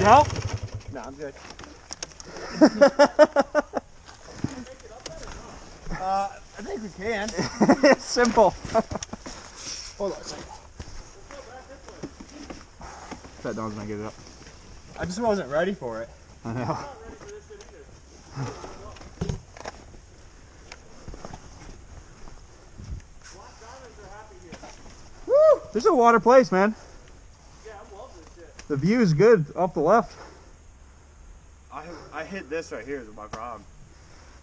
help? No, I'm good. I think we can. It's simple. Hold on a second. That dog's gonna get it up. I just wasn't ready for it. I know. I'm not ready for this shit either. Black diamonds are happy here. Woo! This is a water place, man. Yeah, I love this shit. The view is good off the left. I hit this right here is my problem.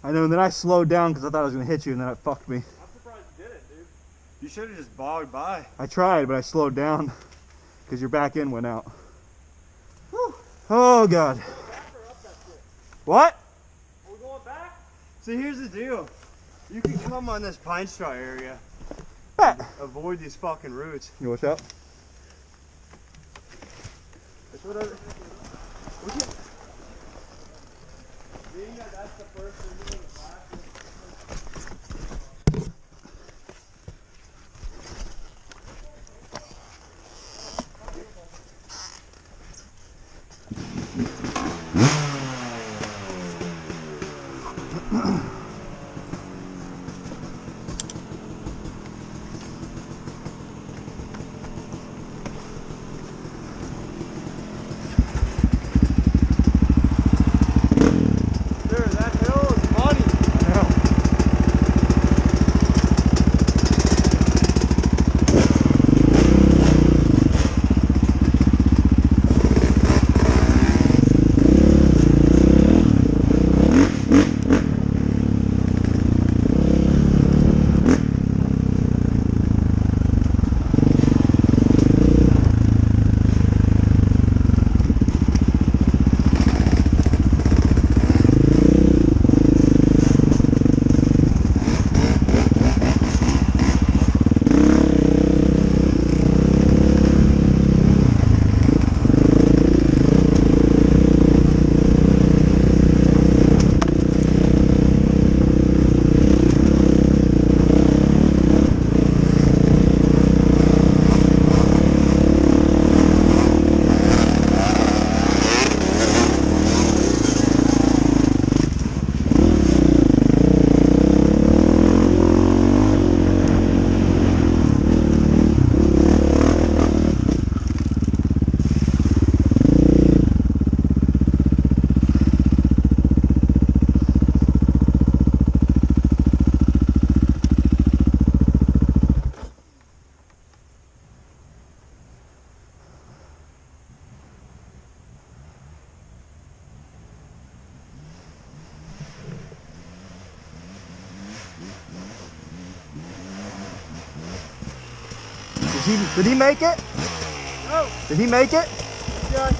I know, and then I slowed down because I thought I was gonna hit you, and then it fucked me. I'm surprised you did it, dude. You should have just bogged by. I tried, but I slowed down because your back end went out. Whew. Oh God. Back or up that shit? What? Are we going back? See, here's the deal. You can come on this pine straw area. Back. Avoid these fucking roots. You watch out. That's what we can. Being that that's the first thing in the last. Did he make it? No. Did he make it? Yeah.